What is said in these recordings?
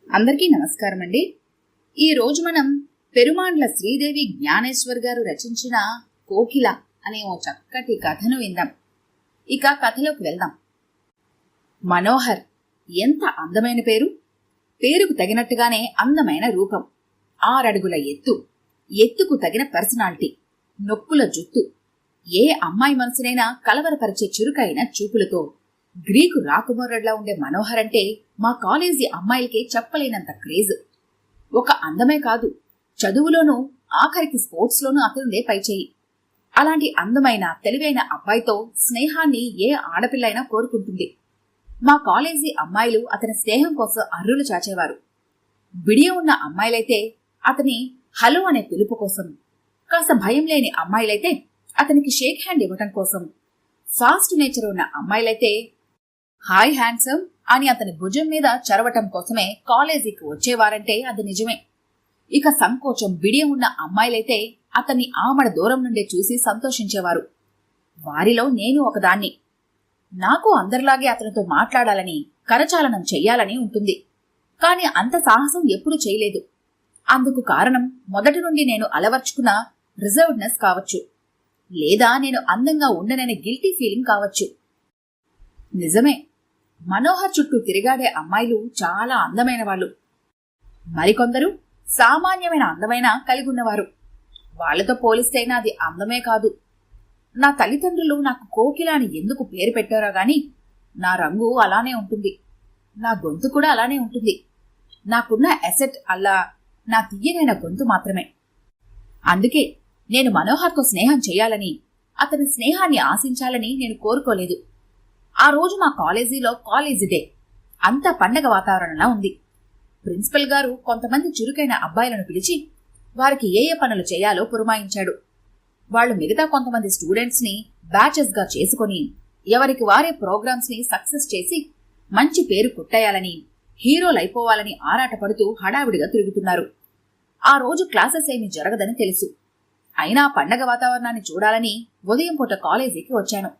అందరికీ నమస్కారం అండి. ఈరోజు మనం పెరుమాండ్ల శ్రీదేవి జ్ఞానేశ్వర్ గారు రచించిన కోకిల అనే ఓ చక్కటి కథను విందాం. ఇక కథలోకి వెళ్దాం. మనోహర్ ఎంత అందమైన పేరు! పేరుకు తగినట్టుగానే అందమైన రూపం, 6 అడుగుల ఎత్తు, ఎత్తుకు తగిన పర్సనాలిటీ, నొక్కుల జుత్తు, ఏ అమ్మాయి మనసునైనా కలవరపరిచే చురుకైన చూపులతో గ్రీకు రాకుమారుడిలా ఉండే మనోహర్ అంటే మా కాలేజీ అమ్మాయిలకే చెప్పలేనంత క్రేజ్. ఒక అందమే కాదు, చదువులోనూ ఆఖరికి స్పోర్ట్స్లోనూ అతనిదే పైచేయి. అలాంటి అందమైన తెలివైన అబ్బాయితో స్నేహాన్ని ఏ ఆడపిల్లైనా కోరుకుంటుంది. మా కాలేజీ అమ్మాయిలు అతని స్నేహం కోసం అర్రులు చాచేవారు. బిడియ ఉన్న అమ్మాయిలైతే అతని హలో అనే పిలుపు కోసం, కాస్త భయం లేని అమ్మాయిలైతే అతనికి షేక్ హ్యాండ్ ఇవ్వటం కోసం, ఫాస్ట్ నేచర్ ఉన్న అమ్మాయిలైతే హాయ్ హ్యాండ్సమ్ అని అతని భుజం మీద చరవటం కోసమే కాలేజీకి వచ్చేవారంటే అది నిజమే. ఇక సంకోచం బిడియ ఉన్న అమ్మాయిలైతే అతన్ని ఆమడ దూరం నుండే చూసి సంతోషించేవారు. వారిలో నేను ఒకదాన్ని. నాకు అందరిలాగే అతనితో మాట్లాడాలని, కరచాలనం చెయ్యాలని ఉంటుంది. కాని అంత సాహసం ఎప్పుడూ చేయలేదు. అందుకు కారణం మొదటి నుండి నేను అలవర్చుకున్న రిజర్వ్డ్నెస్ కావచ్చు, లేదా నేను అందంగా ఉండననే గిల్టీ ఫీలింగ్ కావచ్చు. నిజమే, మనోహర్ చుట్టూ తిరిగాడే అమ్మాయిలు చాలా అందమైన వాళ్ళు. మరికొందరు సామాన్యమైన అందమైన కలిగి ఉన్నవారు. వాళ్లతో పోలిస్తేనా అది అందమే కాదు. నా తల్లిదండ్రులు నాకు కోకిల అని ఎందుకు పేరు పెట్టారో గాని నా రంగు అలానే ఉంటుంది, నా గొంతు కూడా అలానే ఉంటుంది. నాకున్న అసెట్ అల్లా నా తీయనైన గొంతు మాత్రమే. అందుకే నేను మనోహర్తో స్నేహం చేయాలని, అతని స్నేహాన్ని ఆశించాలని నేను కోరుకోలేదు. ఆ రోజు మా కాలేజీలో కాలేజీ డే. అంతా పండగ వాతావరణంలా ఉంది. ప్రిన్సిపల్ గారు కొంతమంది చురుకైన అబ్బాయిలను పిలిచి వారికి ఏ ఏ పనులు చేయాలో పురమాయించాడు. వాళ్లు మిగతా కొంతమంది స్టూడెంట్స్ ని బ్యాచెస్ గా చేసుకుని ఎవరికి వారే ప్రోగ్రామ్స్ ని సక్సెస్ చేసి మంచి పేరు కొట్టేయాలని, హీరోలైపోవాలని ఆరాటపడుతూ హడావిడిగా తిరుగుతున్నారు. ఆ రోజు క్లాసెస్ ఏమీ జరగదని తెలుసు. అయినా పండగ వాతావరణాన్ని చూడాలని ఉదయం పూట కాలేజీకి వచ్చాను.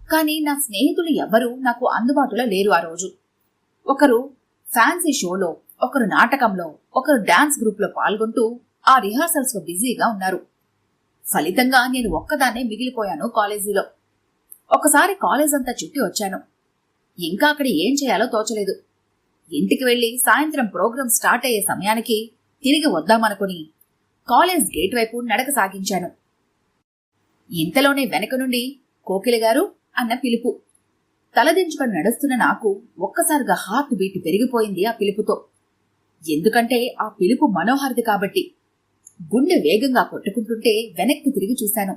కానీ నా స్నేహితులు ఎవ్వరూ నాకు అందుబాటులో లేరు. ఆ రోజు ఒకరు ఫ్యాన్సీ షోలో, ఒకరు నాటకంలో, ఒకరు డాన్స్ గ్రూప్ లో పాల్గొంటూ ఆ రిహార్సల్స్ లో బిజీగా ఉన్నారు. ఫలితంగా నేను ఒక్కదాన్నే మిగిలిపోయాను కాలేజీలో. ఒకసారి కాలేజ్ అంతా చుట్టి వచ్చాను. ఇంకా అక్కడ ఏం చేయాలో తోచలేదు. ఇంటికి వెళ్లి సాయంత్రం ప్రోగ్రాం స్టార్ట్ అయ్యే సమయానికి తిరిగి వద్దామనుకుని కాలేజ్ గేట్ వైపు నడక సాగించాను. ఇంతలోనే వెనక నుండి కోకిల గారు అన్న పిలుపు. తలదించుకొని నడుస్తున్న నాకు ఒక్కసారిగా హార్ట్ బీట్ పెరిగిపోయింది ఆ పిలుపుతో. ఎందుకంటే ఆ పిలుపు మనోహర్ది కాబట్టి. గుండె వేగంగా కొట్టుకుంటుంటే వెనక్కి తిరిగి చూశాను.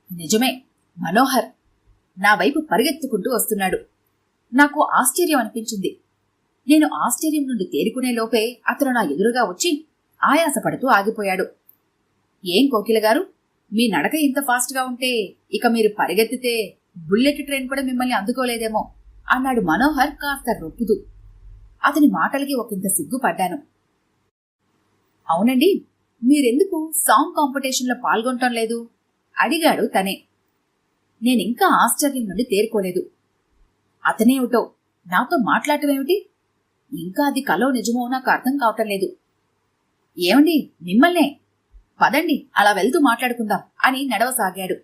నిజమే, మనోహర్ నా వైపు పరిగెత్తుకుంటూ వస్తున్నాడు. నాకు ఆశ్చర్యం అనిపించింది. నేను ఆశ్చర్యం నుండి తేరుకునే లోపే అతను నా ఎదురుగా వచ్చి ఆయాసపడుతూ ఆగిపోయాడు. ఏం కోకిల గారు, మీ నడక ఇంత ఫాస్ట్ గా ఉంటే ఇక మీరు పరిగెత్తితే బుల్లెట్ ట్రైన్ కూడా మిమ్మల్ని అందుకోలేదేమో అన్నాడు మనోహర్ కాస్త రొప్పుతూ. అతని మాటలకి ఒకంత సిగ్గుపడ్డాను. అవునండి, మీరెందుకు సాంగ్ కాంపిటీషన్లో పాల్గొనటం లేదు అడిగాడు తనే. నేనింకా ఆశ్చర్యం నుండి తేరుకోలేదు. అతనేమిటో నాతో మాట్లాడటమేమిటి? ఇంకా అది కలో నిజమో నాకు అర్థం కావటం లేదు. ఏమండి, మిమ్మల్నే, పదండి అలా వెళ్తూ మాట్లాడుకుందాం అని నడవసాగాడు.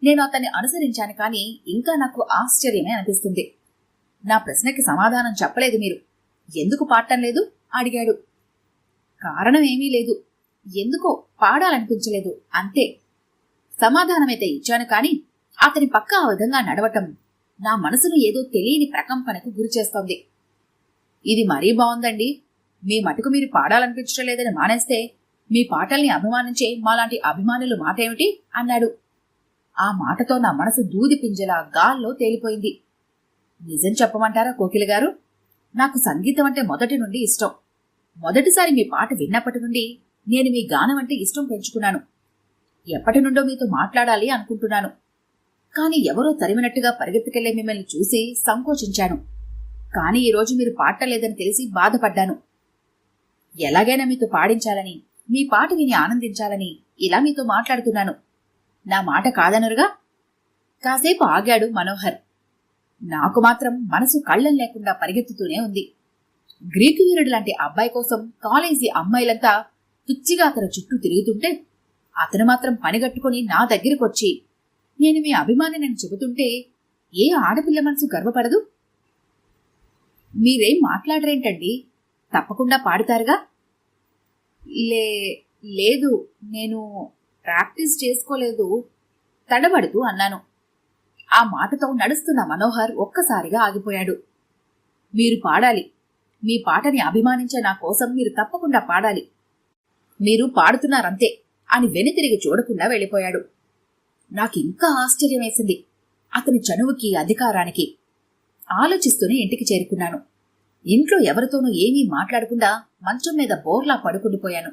నేను అతన్ని అనుసరించాను, కానీ ఇంకా నాకు ఆశ్చర్యమే అనిపిస్తుంది. నా ప్రశ్నకి సమాధానం చెప్పలేదు మీరు. ఎందుకు పాడటం లేదు అడిగాడు. కారణం ఏమీ లేదు, ఎందుకో పాడాలనిపించలేదు అంతే. సమాధానమైతే ఇచ్చాను, కానీ అతని పక్క ఆ విధంగా నడవటం నా మనసును ఏదో తెలియని ప్రకంపనకు గురిచేస్తోంది. ఇది మరీ బావుందండి. మీ మటుకు మీరు పాడాలనిపించడం లేదని మానేస్తే మీ పాటల్ని అభిమానించే మాలాంటి అభిమానులు మాటేమిటి అన్నాడు. ఆ మాటతో నా మనసు దూది పింజలా గాల్లో తేలిపోయింది. నిజం చెప్పమంటారా కోకిల గారు, నాకు సంగీతం అంటే మొదటి నుండి ఇష్టం. మొదటిసారి మీ పాట విన్నప్పటి నుండి నేను మీ గానం అంటే ఇష్టం పెంచుకున్నాను. ఎప్పటి నుండో మీతో మాట్లాడాలి అనుకుంటున్నాను. కానీ ఎవరో తరిమినట్టుగా పరిగెత్తుకెళ్లే మిమ్మల్ని చూసి సంకోచించాను. కానీ ఈరోజు మీరు పాడలేదని తెలిసి బాధపడ్డాను. ఎలాగైనా మీతో పాడించాలని, మీ పాట విని ఆనందించాలని ఇలా మీతో మాట్లాడుతున్నాను. నా మాట కాదనరుగా? కాసేపు ఆగాడు మనోహర్. నాకు మాత్రం మనసు కళ్ళం లేకుండా పరిగెత్తుతూనే ఉంది. గ్రీకు వీరుడు లాంటి అబ్బాయి కోసం కాలేజీ అమ్మాయిలంతా పిచ్చిగా అతని చుట్టూ తిరుగుతుంటే అతను మాత్రం పనిగట్టుకుని నా దగ్గరకొచ్చి నేను మీ అభిమానినని చెబుతుంటే ఏ ఆడపిల్ల మనసు గర్వపడదు? మీరేం మాట్లాడరేంటండి? తప్పకుండా పాడుతారుగా? లేదు, నేను ప్రాక్టీస్ చేసుకోలేదు తడబడుతూ అన్నాను. ఆ మాటతో నడుస్తున్న మనోహర్ ఒక్కసారిగా ఆగిపోయాడు. మీరు పాడాలి. మీ పాటని అభిమానించే నా కోసం మీరు తప్పకుండా పాడాలి. మీరు పాడుతున్నారంతే అని వెనుతిరిగి చూడకుండా వెళ్ళిపోయాడు. నాకింకా ఆశ్చర్యం వేసింది అతని చనువుకి, అధికారానికి. ఆలోచిస్తూనే ఇంటికి చేరుకున్నాను. ఇంట్లో ఎవరితోనూ ఏమీ మాట్లాడకుండా మంచం మీద బోర్లా పడుకుండిపోయాను.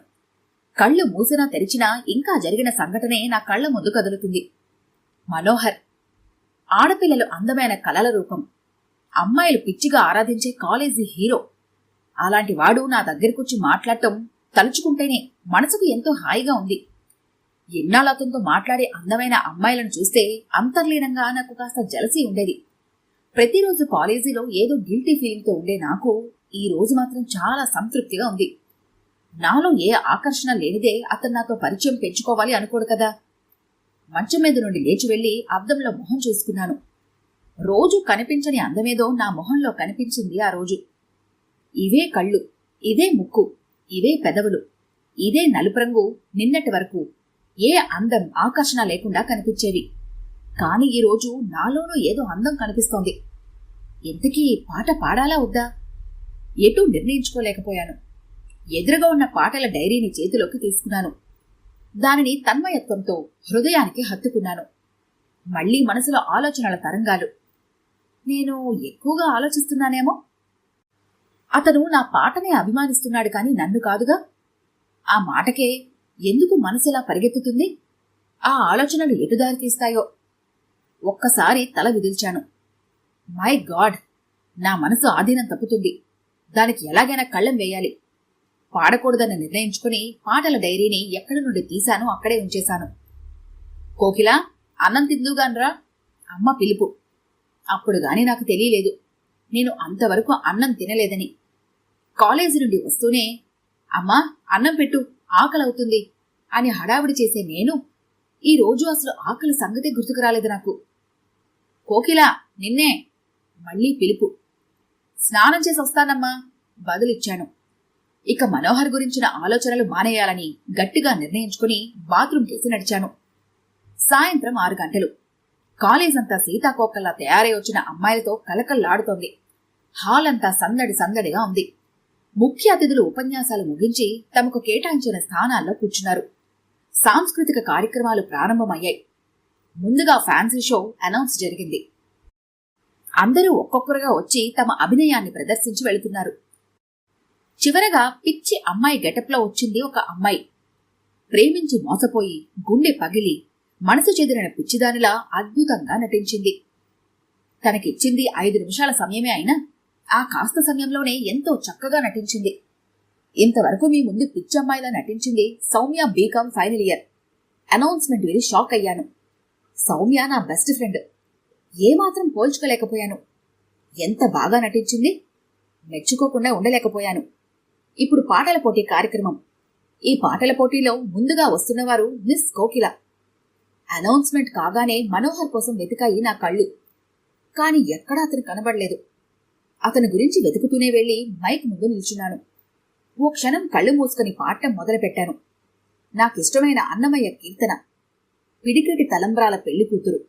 కళ్ళు మూసినా తెరిచినా ఇంకా జరిగిన సంఘటనే నా కళ్ల ముందు కదులుతుంది. మనోహర్ ఆడపిల్లలు అందమైన కలల రూపం, అమ్మాయిలు పిచ్చిగా ఆరాధించే కాలేజీ హీరో. అలాంటి వాడు నా దగ్గరకొచ్చి మాట్లాడటం తలుచుకుంటేనే మనసుకు ఎంతో హాయిగా ఉంది. ఎన్నాళ్ళు అతనితో మాట్లాడే అందమైన అమ్మాయిలను చూస్తే అంతర్లీనంగా నాకు కాస్త జలసీ ఉండేది. ప్రతిరోజు కాలేజీలో ఏదో గిల్టీ ఫీలింగ్తో ఉండే నాకు ఈ రోజు మాత్రం చాలా సంతృప్తిగా ఉంది. నాలో ఏ ఆకర్షణ లేనిదే అతను నాతో పరిచయం పెంచుకోవాలి అనుకోడు కదా. మంచం మీద నుండి లేచి వెళ్లి అద్దంలో మొహం చూసుకున్నాను. రోజు కనిపించని అందమేదో నా మొహంలో కనిపించింది ఆ రోజు. ఇవే కళ్ళు, ఇదే ముక్కు, ఇవే పెదవులు, ఇదే నలుపు రంగు నిన్నటి వరకు ఏ అందం, ఆకర్షణ లేకుండా కనిపించేవి. కాని ఈరోజు నాలోనూ ఏదో అందం కనిపిస్తోంది. ఇంతకీ పాట పాడాలా వద్దా? ఎటూ నిర్ణయించుకోలేకపోయాను. ఎదురుగా ఉన్న పాటల డైరీని చేతిలోకి తీసుకున్నాను. దానిని తన్మయత్వంతో హృదయానికి హత్తుకున్నాను. మళ్లీ మనసులో ఆలోచనల తరంగాలు. నేను ఎక్కువగా ఆలోచిస్తున్నానేమో. అతను నా పాటనే అభిమానిస్తున్నాడు కాని నన్ను కాదుగా. ఆ మాటకే ఎందుకు మనసులా పరిగెత్తుతుంది? ఆ ఆలోచనలు ఎటుదారి తీస్తాయో. ఒక్కసారి తల విదిల్చాను. మై గాడ్, నా మనసు ఆధీనం తప్పుతుంది. దానికి ఎలాగైనా కళ్ళెం వేయాలి. పాడకూడదని నిర్ణయించుకుని పాటల డైరీని ఎక్కడి నుండి తీశానో అక్కడే ఉంచేశాను. కోకిలా, అన్నం తిందుగాన్రా అమ్మ పిలుపు. అప్పుడు గాని నాకు తెలియలేదు నేను అంతవరకు అన్నం తినలేదని. కాలేజీ నుండి వస్తూనే అమ్మా అన్నం పెట్టు, ఆకలవుతుంది అని హడావిడి చేసే నేను ఈ రోజు అసలు ఆకలి సంగతే గుర్తుకు రాలేదు నాకు. కోకిలా, నిన్నే. మళ్లీ పిలుపు. స్నానం చేసి వస్తానమ్మా బదులిచ్చాను. ఇక మనోహర్ గురించిన ఆలోచనలు మానేయాలని గట్టిగా నిర్ణయించుకుని బాత్రూం కేసి నడిచాను. సాయంత్రం 6 గంటలు. కాలేజంతా సీతాకోకల్లా తయారై వచ్చిన అమ్మాయిలతో కలకల్లాడుతోంది. హాల్ అంతా సందడి సందడిగా ఉంది. ముఖ్య అతిథులు ఉపన్యాసాలు ముగించి తమకు కేటాయించిన స్థానాల్లో కూర్చున్నారు. సాంస్కృతిక కార్యక్రమాలు ప్రారంభమయ్యాయి. ముందుగా ఫ్యాన్సీ షో అనౌన్స్ జరిగింది. అందరూ ఒక్కొక్కరుగా వచ్చి తమ అభినయాన్ని ప్రదర్శించి వెళుతున్నారు. చివరగా పిచ్చి అమ్మాయి గెటప్లో వచ్చింది ఒక అమ్మాయి. ప్రేమించి మోసపోయి గుండె పగిలి మనసు చెదిరిన పిచ్చిదానిలా అద్భుతంగా నటించింది. తనకిచ్చింది 5 నిమిషాల సమయమే అయినా ఆ కాస్త సమయంలోనే ఎంతో చక్కగా నటించింది. ఇంతవరకు మీ ముందు పిచ్చమ్మాయిలా నటించింది Soumya B Com final year. Announcement విని షాక్ అయ్యాను. సౌమ్య నా బెస్ట్ ఫ్రెండ్. ఏమాత్రం పోల్చుకోలేకపోయాను. ఎంత బాగా నటించింది. మెచ్చుకోకుండా ఉండలేకపోయాను. ఇప్పుడు పాటల పోటీ కార్యక్రమం. ఈ పాటల పోటీలో ముందుగా వస్తున్నవారు మిస్ కోకిల. అనౌన్స్మెంట్ కాగానే మనోహర్ కోసం వెతికాయి నా కళ్ళు. కాని ఎక్కడా అతను కనబడలేదు. అతని గురించి వెతుకుతూనే వెళ్లి మైక్ ముందు నిల్చున్నాను. ఓ క్షణం కళ్ళు మూసుకుని పాడటం మొదలుపెట్టాను. నాకిష్టమైన అన్నమయ్య కీర్తన, పిడికెటి తలంబ్రాల పెళ్లి కూతురు.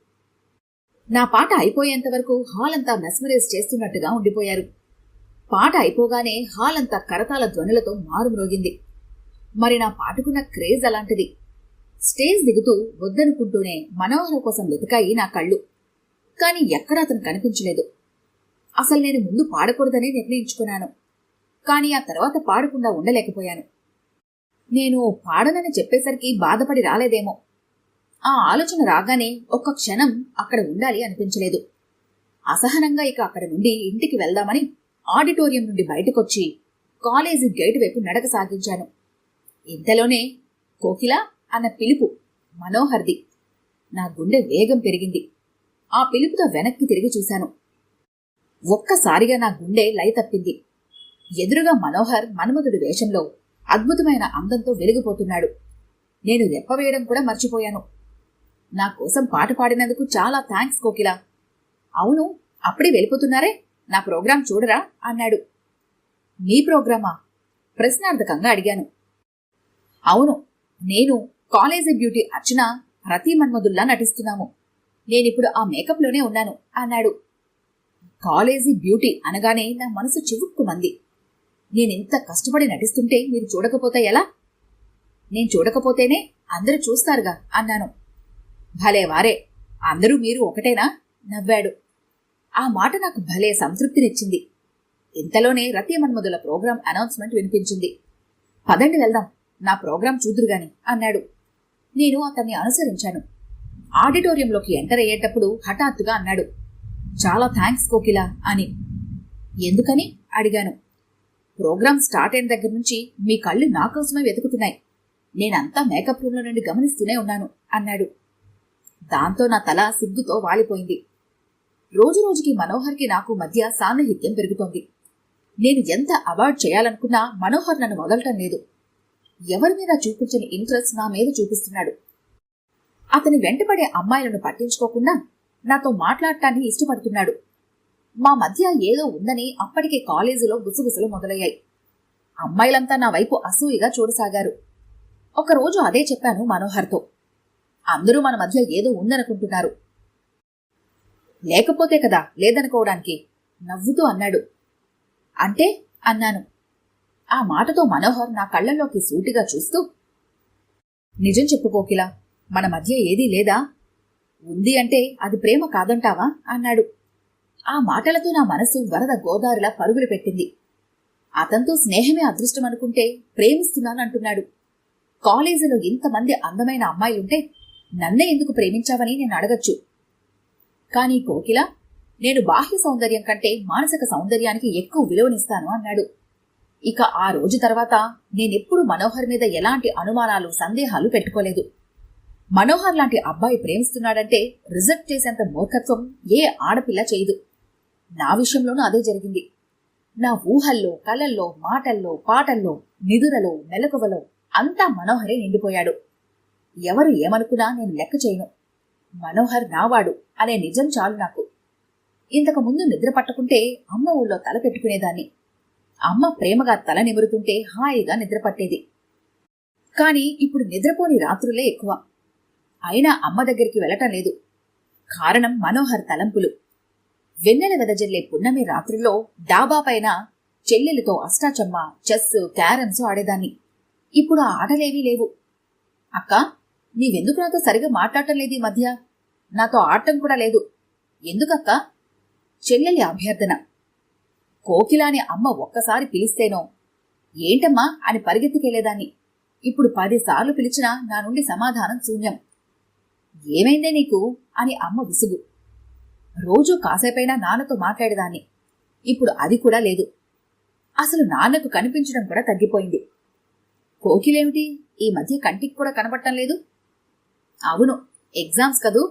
నా పాట అయిపోయేంతవరకు హాల్ అంతా మెస్మరైజ్ చేస్తున్నట్టుగా ఉండిపోయారు. పాట అయిపోగానే హాల్ అంతా కరతాల ధ్వనులతో మారుమ్రోగింది. మరి నా పాటకున్న క్రేజ్ అలాంటిది. స్టేజ్ దిగుతూ వద్దనుకుంటూనే మనోహర్ కోసం వెతికాయి నా కళ్ళు. కాని ఎక్కడా అతను కనిపించలేదు. అసలు నేను ముందు పాడకూడదనే నిర్ణయించుకున్నాను. కాని ఆ తర్వాత పాడకుండా ఉండలేకపోయాను. నేను పాడనని చెప్పేసరికి బాధపడి రాలేదేమో. ఆ ఆలోచన రాగానే ఒక్క క్షణం అక్కడ ఉండాలి అనిపించలేదు. అసహనంగా ఇక అక్కడి నుండి ఇంటికి వెళ్దామని ఆడిటోరియం నుండి బయటకొచ్చి కాలేజీ గేటు వైపు నడక సాగించాను. ఇంతలోనే కోకిలా అన్న పిలుపు మనోహర్ది. నా గుండె వేగం పెరిగింది. ఆ పిలుపుతో వెనక్కి తిరిగి చూశాను. ఒక్కసారిగా నా గుండె లయ తప్పింది. ఎదురుగా మనోహర్ మన్మధుడి వేషంలో అద్భుతమైన అందంతో వెలిగిపోతున్నాడు. నేను రెప్పవేయడం కూడా మర్చిపోయాను. నా కోసం పాట పాడినందుకు చాలా థ్యాంక్స్ కోకిల. అవును, అప్పుడే వెళ్ళిపోతున్నారే, నా ప్రోగ్రాం చూడరా అన్నాడు. మీ ప్రోగ్రామా? ప్రశ్నార్థకంగా అడిగాను. అవును, నేను కాలేజీ బ్యూటీ అర్చన రతి మన్మధుల్లా నటిస్తున్నాము. నేనిప్పుడు ఆ మేకప్లోనే ఉన్నాను అన్నాడు. కాలేజీ బ్యూటీ అనగానే నా మనసు చివుక్కుమంది. నేనింత కష్టపడి నటిస్తుంటే మీరు చూడకపోతే ఎలా? నేను చూడకపోతేనే అందరూ చూస్తారుగా అన్నాను. భలే వారే, అందరూ మీరు ఒకటేనా నవ్వాడు. ఆ మాట నాకు భలే సంతృప్తినిచ్చింది. ఇంతలోనే రతి మన్మధుల ప్రోగ్రాం అనౌన్స్మెంట్ వినిపించింది. పదండి వెళ్దాం, నా ప్రోగ్రాం చూదురుగాని అన్నాడు. నేను అతన్ని అనుసరించాను. ఆడిటోరియంలోకి ఎంటర్ అయ్యేటప్పుడు హఠాత్తుగా అన్నాడు, చాలా థ్యాంక్స్ కోకిల అని. ఎందుకని అడిగాను. ప్రోగ్రాం స్టార్ట్ అయిన దగ్గర నుంచి మీ కళ్ళు నా కోసమే వెతుకుతున్నాయి. నేనంతా మేకప్ రూమ్లో నుండి గమనిస్తూనే ఉన్నాను అన్నాడు. దాంతో నా తల సిగ్గుతో వాలిపోయింది. రోజురోజుకి మనోహర్కి నాకు మధ్య సాన్నిహిత్యం పెరుగుతోంది. నేను ఎంత అవాయిడ్ చేయాలనుకున్నా మనోహర్ నన్ను వదలటం లేదు. ఎవరి మీద చూపించని ఇంట్రెస్ట్ నా మీద చూపిస్తున్నాడు. అతని వెంటపడే అమ్మాయిలను పట్టించుకోకుండా నాతో మాట్లాడటాన్ని ఇష్టపడుతున్నాడు. మా మధ్య ఏదో ఉందని అప్పటికే కాలేజీలో గుసగుసలు మొదలయ్యాయి. అమ్మాయిలంతా నా వైపు అసూయగా చూడసాగారు. ఒకరోజు అదే చెప్పాను మనోహర్తో. అందరూ మన మధ్య ఏదో ఉందనుకుంటున్నారు. లేకపోతే కదా లేదనుకోవడానికి నవ్వుతూ అన్నాడు. అంటే అన్నాను. ఆ మాటతో మనోహర్ నా కళ్లలోకి సూటిగా చూస్తూ, నిజం చెప్పు కోకిల, మన మధ్య ఏదీ లేదా? ఉంది అంటే అది ప్రేమ కాదంటావా అన్నాడు. ఆ మాటలతో నా మనసు వరద గోదారిలా పరుగులు పెట్టింది. అతనితో స్నేహమే అదృష్టం అనుకుంటే ప్రేమిస్తున్నానంటున్నాడు. కాలేజీలో ఇంతమంది అందమైన అమ్మాయిలుంటే నన్నే ఎందుకు ప్రేమించావని నేను అడగచ్చు. కానీ కోకిల, నేను బాహ్య సౌందర్యం కంటే మానసిక సౌందర్యానికి ఎక్కువ విలువనిస్తాను అన్నాడు. ఇక ఆ రోజు తర్వాత నేనెప్పుడు మనోహర్ మీద ఎలాంటి అనుమానాలు సందేహాలు పెట్టుకోలేదు. మనోహర్ లాంటి అబ్బాయి ప్రేమిస్తున్నాడంటే రిజెక్ట్ చేసేంత మూర్ఖత్వం ఏ ఆడపిల్ల చేయదు. నా విషయంలోనూ అదే జరిగింది. నా ఊహల్లో, కలల్లో, మాటల్లో, పాటల్లో, నిదురలో, మెలకువలో అంతా మనోహరే నిండిపోయాడు. ఎవరు ఏమనుకున్నా నేను లెక్క చేయను. మనోహర్ నావాడు అనే నిజం చాలు నాకు. ఇంతకు ముందు నిద్ర పట్టకుంటే అమ్మ ఊళ్ళో తల పెట్టుకునేదాన్ని. అమ్మ ప్రేమగా తల నిమురుతుంటే హాయిగా నిద్రపట్టేది. కాని ఇప్పుడు నిద్రపోని రాత్రులే ఎక్కువ. అయినా అమ్మ దగ్గరికి వెళ్లటం లేదు. కారణం మనోహర్ తలంపులు. వెన్నెల వెదజల్లే పున్నమి రాత్రుల్లో డాబా పైన చెల్లెలతో అష్టాచమ్మ, చెస్, క్యారమ్స్ ఆడేదాన్ని. ఇప్పుడు ఆ ఆటలేవీ లేవు. అక్క, నీవెందుకు నాతో సరిగా మాట్లాడటం లేదు ఈ మధ్య? నాతో ఆడటం కూడా లేదు. ఎందుకక్క? చెల్లెలి అభ్యర్థన. కోకిలాని అమ్మ ఒక్కసారి పిలిస్తేనో ఏంటమ్మా అని పరిగెత్తికెళ్లేదాన్ని. ఇప్పుడు 10 సార్లు పిలిచినా నా నుండి సమాధానం శూన్యం. ఏమైందే నీకు అని అమ్మ విసుగు. రోజూ కాసేపైనా నాన్నతో మాట్లాడేదాన్ని. ఇప్పుడు అది కూడా లేదు. అసలు నాన్నకు కనిపించడం కూడా తగ్గిపోయింది. కోకిలేమిటి ఈ మధ్య కంటికి కూడా కనబడటం లేదు? అవును, ఎగ్జామ్స్ కదూ,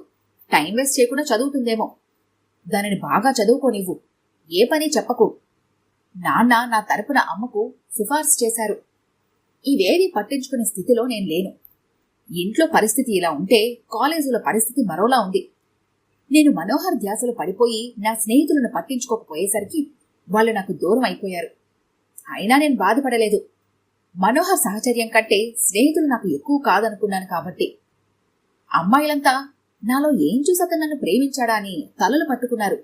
టైం వేస్ట్ చేయకుండా చదువుతుందేమో. దానిని బాగా చదువుకోనివ్వు, ఏ పని చెప్పకు. నాన్న నా తరపున అమ్మకు సిఫార్సు చేశారు. ఇవేవీ పట్టించుకునే స్థితిలో నేను లేను. ఇంట్లో పరిస్థితి ఇలా ఉంటే కాలేజీలో పరిస్థితి మరోలా ఉంది. నేను మనోహర్ ధ్యాసలో పడిపోయి నా స్నేహితులను పట్టించుకోకపోయేసరికి వాళ్ళు నాకు దూరం అయిపోయారు. అయినా నేను బాధపడలేదు. మనోహర్ సహచర్యం కంటే స్నేహితులు నాకు ఎక్కువ కాదనుకున్నాను కాబట్టి. అమ్మాయిలంతా నాలో ఏం చూసి అతను నన్ను ప్రేమించాడా అని తలలు పట్టుకున్నారు.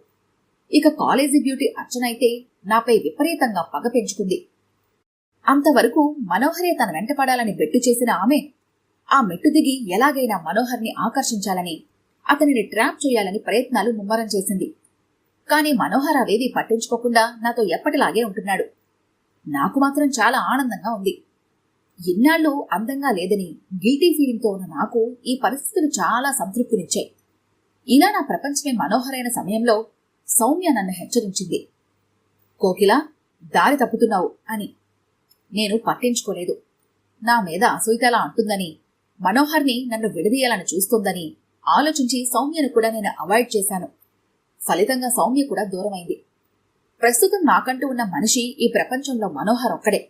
ఇక కాలేజీ బ్యూటీ అర్చన అయితే నాపై విపరీతంగా పగ పెంచుకుంది. అంతవరకు మనోహరే తన వెంటపడాలని బెట్టు చేసిన ఆమె ఆ మెట్టు దిగి ఎలాగైనా మనోహర్ని ఆకర్షించాలని, అతనిని ట్రాప్ చేయాలని ప్రయత్నాలు ముమ్మరం చేసింది. కాని మనోహర్ అవేవీ పట్టించుకోకుండా నాతో ఎప్పటిలాగే ఉంటున్నాడు. నాకు మాత్రం చాలా ఆనందంగా ఉంది. ఇన్నాళ్ళు అందంగా లేదని గిల్టీ ఫీలింగ్తో ఉన్న నాకు ఈ పరిస్థితులు చాలా సంతృప్తినిచ్చాయి. ఇలా నా ప్రపంచమే మనోహరైన సమయంలో సౌమ్య నన్ను హెచ్చరించింది. కోకిల, దారి తప్పుతున్నావు అని. నేను పట్టించుకోలేదు. నా మీద అసూయతలా అంటుందని, మనోహర్ని నన్ను విడదీయాలని చూస్తోందని ఆలోచించి సౌమ్యను కూడా నేను అవాయిడ్ చేశాను. ఫలితంగా సౌమ్య కూడా దూరమైంది. ప్రస్తుతం నాకంటూ ఉన్న మనిషి ఈ ప్రపంచంలో మనోహర్ ఒక్కడే.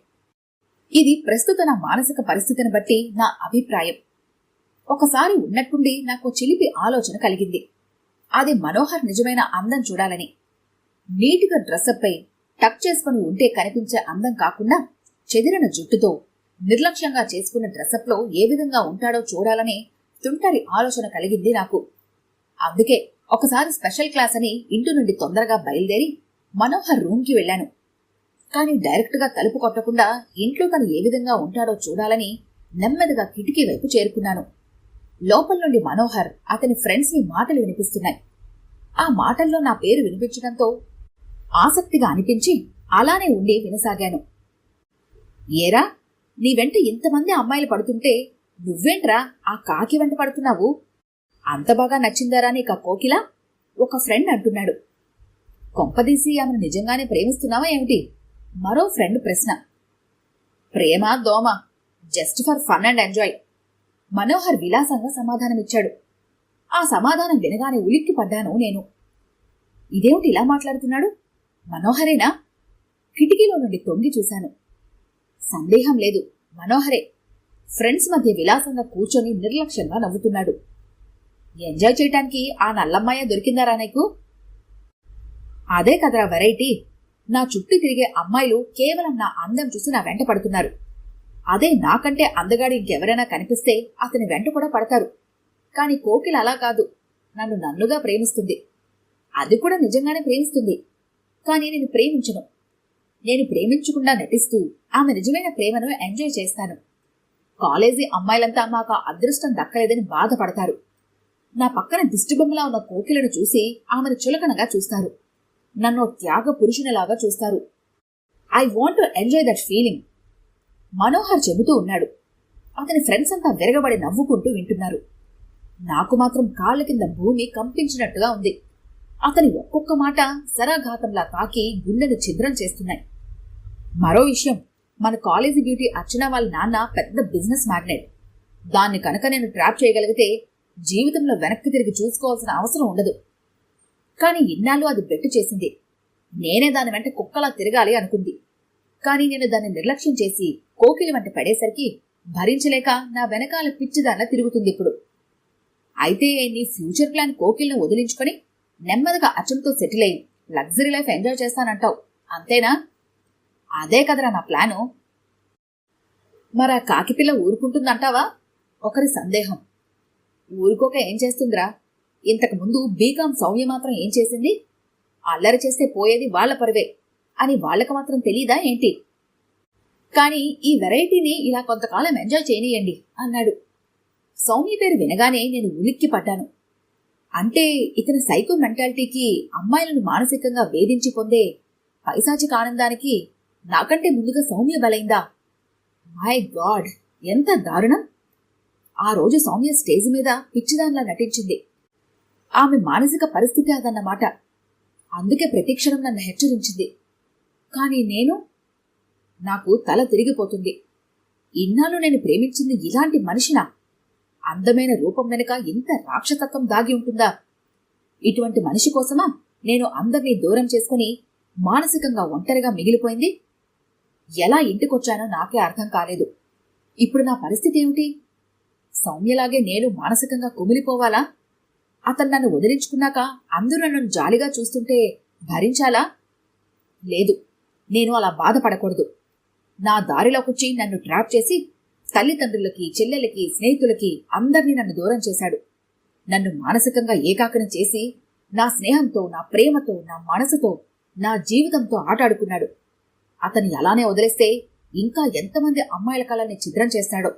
ఇది ప్రస్తుత నా మానసిక పరిస్థితిని బట్టి నా అభిప్రాయం. ఒకసారి ఉన్నట్టుండి నాకు చిలిపి ఆలోచన కలిగింది. అది మనోహర్ నిజమైన అందం చూడాలని. నీటిగా డ్రెస్అప్ అయి టక్ చేసుకుని ఉంటే కనిపించే అందం కాకుండా చెదిరిన జుట్టుతో నిర్లక్ష్యంగా చేసుకున్న డ్రెస్అప్లో ఏ విధంగా ఉంటాడో చూడాలని తుంటరి ఆలోచన కలిగింది నాకు. అందుకే ఒకసారి స్పెషల్ క్లాస్ అని ఇంటి నుండి తొందరగా బయలుదేరి మనోహర్ రూమ్కి వెళ్లాను. కానీ డైరెక్ట్గా తలుపు కొట్టకుండా ఇంట్లో తను ఏ విధంగా ఉంటాడో చూడాలని నెమ్మదిగా కిటికీ వైపు చేరుకున్నాను. లోపల నుండి మనోహర్, అతని ఫ్రెండ్స్ ని మాటలు వినిపిస్తున్నాయి. ఆ మాటల్లో నా పేరు వినిపించడంతో ఆసక్తిగా అనిపించి అలానే ఉండి వినసాగాను. ఏరా, నీ వెంట ఇంతమంది అమ్మాయిలు పడుతుంటే నువ్వేంట్రా ఆ కాకి వెంట పడుతున్నావు? అంత బాగా నచ్చిందారా నీకు ఆ కోకిల? ఒక ఫ్రెండ్ అంటున్నాడు. కొంపదీసి ఆమెను నిజంగానే ప్రేమిస్తున్నావా ఏమిటి? మరో ఫ్రెండ్ ప్రశ్న. ప్రేమ దోమ, just for fun and enjoy. Manohar విలాసంగా సమాధానమిచ్చాడు. ఆ సమాధానం వినగానే ఉలిక్కి పడ్డాను నేను. ఇదేమిటి ఇలా మాట్లాడుతున్నాడు? మనోహరేనా? కిటికీలో నుండి తొంగి చూశాను. సందేహం లేదు, మనోహరే. ఫ్రెండ్స్ మధ్య విలాసంగా కూర్చొని నిర్లక్ష్యంగా నవ్వుతున్నాడు. ఎంజాయ్ చేయటానికి ఆ నల్లమ్మాయ దొరికిందారా నీకు? అదే కదరా వెరైటీ. నా చుట్టూ తిరిగే అమ్మాయిలు కేవలం నా అందం చూసి నా వెంట పడుతున్నారు. అదే నాకంటే అందగాడి ఇంకెవరైనా కనిపిస్తే అతని వెంట కూడా పడతారు. కాని కోకిల అలా కాదు, నన్ను నన్నుగా ప్రేమిస్తుంది. అది కూడా నిజంగానే ప్రేమిస్తుంది. కానీ నేను ప్రేమించను. నేను ప్రేమించకుండా నటిస్తూ ఆమె నిజమైన ప్రేమను ఎంజాయ్ చేస్తాను. కాలేజీ అమ్మాయిలంతా మాకు అదృష్టం దక్కలేదని బాధపడతారు. నా పక్కన దిష్టిబొమ్మలా ఉన్న కోకిలను చూసి ఆమెను చులకనగా చూస్తారు. నన్ను త్యాగ పురుషునిలాగా చూస్తారు. I want to enjoy that feeling. Manohar చెబుతూ ఉన్నాడు. అతని ఫ్రెండ్స్ అంతా విరగబడి నవ్వుకుంటూ వింటున్నారు. నాకు మాత్రం కాళ్ళ కింద భూమి కంపించినట్టుగా ఉంది. అతని ఒక్కొక్క మాట శరాఘాతంలా తాకి గుండెను ఛిద్రం చేస్తున్నాయి. మరో విషయం, మన కాలేజీ బ్యూటీ అర్చన వాళ్ళ నాన్న పెద్ద బిజినెస్ మ్యాగ్నెట్. దాన్ని కనుక నేను ట్రాప్ చేయగలిగితే జీవితంలో వెనక్కి తిరిగి చూసుకోవాల్సిన అవసరం ఉండదు. కానీ ఇన్నాళ్ళు అది బెట్టు చేసింది. నేనే దాని వెంట కుక్కలా తిరగాలి అనుకుంది. కానీ నేను దాన్ని నిర్లక్ష్యం చేసి కోకిలి వెంట పడేసరికి భరించలేక నా వెనకాల పిచ్చిదాన్లా తిరుగుతుంది ఇప్పుడు. అయితే నీ ఫ్యూచర్ ప్లాన్ కోకిల్ని వదిలించుకొని నెమ్మదిగా అచ్చంతో సెటిల్ అయ్యి లగ్జరీ లైఫ్ ఎంజాయ్ చేస్తానంటావు, అంతేనా? అదే కదరా నా ప్లాను. మరా కాకిపిల్ల ఊరుకుంటుందంటావా? ఒకరి సందేహం. ఊరుకోక ఏం చేస్తుందిరా? ఇంతకుముందు బీకాం సౌమ్య మాత్రం ఏం చేసింది? అల్లరి చేస్తే పోయేది వాళ్ల పరువే అని వాళ్లకు మాత్రం తెలీదా ఏంటి? కానీ ఈ వెరైటీని ఇలా కొంతకాలం ఎంజాయ్ చేయనీయండి అన్నాడు. సౌమ్య పేరు వినగానే నేను ఉలిక్కి పడ్డాను. అంటే ఇతని సైకో మెంటాలిటీకి, అమ్మాయిలను మానసికంగా వేధించి పొందే పైశాచిక ఆనందానికి నాకంటే ముందుగా సౌమ్య బలైందా? మై గాడ్, ఎంత దారుణం! ఆ రోజు సౌమ్య స్టేజ్ మీద పిచ్చిదాన్లా నటించింది. ఆమె మానసిక పరిస్థితి అదన్నమాట. అందుకే ప్రతిక్షణం నన్ను హెచ్చరించింది. కానీ నాకు తల తిరిగిపోతుంది. ఇన్నాళ్ళు నేను ప్రేమించింది ఇలాంటి మనిషినా? అందమైన రూపం వెనుక ఇంత రాక్షసత్వం దాగి ఉంటుందా? ఇటువంటి మనిషి కోసమా నేను అందరినీ దూరం చేసుకుని మానసికంగా ఒంటరిగా మిగిలిపోయింది? ఎలా ఇంటికొచ్చానో నాకే అర్థం కాలేదు. ఇప్పుడు నా పరిస్థితి ఏమిటి? సౌమ్యలాగే నేను మానసికంగా కుమిలిపోవాలా? అతను నన్ను వదిలించుకున్నాక అందరూ నన్ను జాలిగా చూస్తుంటే భరించాలా? లేదు, నేను అలా బాధపడకూడదు. నా దారిలోకొచ్చి నన్ను ట్రాప్ చేసి తల్లిదండ్రులకి, చెల్లెలకి, స్నేహితులకి అందరినీ నన్ను దూరం చేశాడు. నన్ను మానసికంగా ఏకాకిని చేసి నా స్నేహంతో, నా ప్రేమతో, నా మనసుతో, నా జీవితంతో ఆటాడుకున్నాడు. అతన్ని అలానే వదిలేస్తే ఇంకా ఎంతమంది అమ్మాయిల కళల్ని ఛిద్రం చేస్తాడో.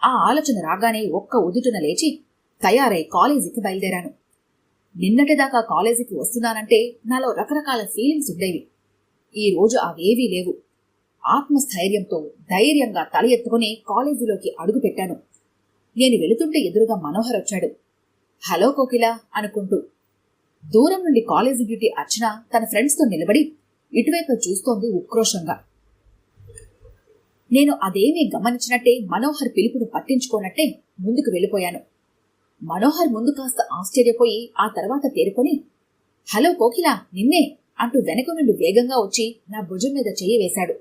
ఆ ఆలోచన రాగానే ఒక్క ఉదుటున లేచి తయారై కాలేజీకి బయలుదేరాను. నిన్నటిదాకా కాలేజీకి వస్తున్నానంటే నాలో రకరకాల ఫీలింగ్స్ ఉండేవి. ఈ రోజు అవేవీ లేవు. ఆత్మస్థైర్యంతో ధైర్యంగా తల ఎత్తుకుని కాలేజీలోకి అడుగుపెట్టాను. నేను వెళుతుంటే ఎదురుగా మనోహర్ వచ్చాడు. హలో కోకిల అనుకుంటూ. దూరం నుండి కాలేజీ బ్యూటీ అర్చన తన ఫ్రెండ్స్తో నిలబడి ఇటువైపు చూస్తోంది ఉక్రోషంగా. నేను అదేమీ గమనించినట్టే మనోహర్ పిలుపును పట్టించుకోనట్టే ముందుకు వెళ్ళిపోయాను. మనోహర్ ముందు కాస్త ఆశ్చర్యపోయి ఆ తర్వాత తేరుకొని, హలో కోకిల, నిన్నే అంటూ వెనక నుండి వేగంగా వచ్చి నా భుజం మీద చెయ్యి వేశాడు.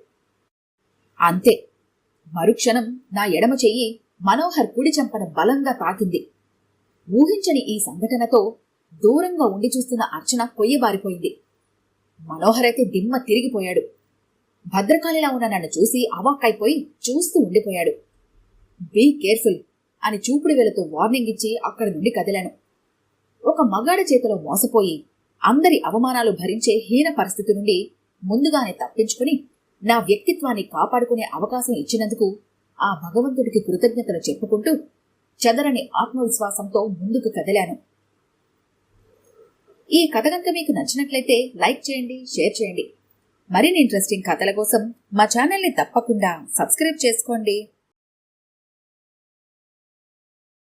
అంతే, మరుక్షణం నా ఎడమ చెయ్యి మనోహర్ కుడి చెంపన బలంగా తాకింది. ఊహించని ఈ సంఘటనతో దూరంగా ఉండి చూస్తున్న అర్చన కొయ్యబారిపోయింది. మనోహర్ అయితే దిమ్మ తిరిగిపోయాడు. భద్రకాళిలా ఉన్న నన్ను చూసి అవాక్కైపోయి చూస్తూ ఉండిపోయాడు. బీ కేర్ఫుల్ అని చూపుడు వేలతో వార్నింగ్ ఇచ్చి అక్కడి నుండి కదిలాను. ఒక మగాడి చేతిలో మోసపోయి అందరి అవమానాలు భరించే హీన పరిస్థితి నుండి ముందుగానే తప్పించుకుని నా వ్యక్తిత్వాన్ని కాపాడుకునే అవకాశం ఇచ్చినందుకు ఆ భగవంతుడికి కృతజ్ఞతలు చెప్పుకుంటూ చెదరని ఆత్మవిశ్వాసంతో ముందుకు కదిలాను. ఈ కథ కనుక మీకు నచ్చినట్లయితే లైక్ చేయండి, షేర్ చేయండి. మరిన్ని ఇంట్రెస్టింగ్ కథల కోసం మా ఛానల్ని తప్పకుండా సబ్స్క్రైబ్ చేసుకోండి.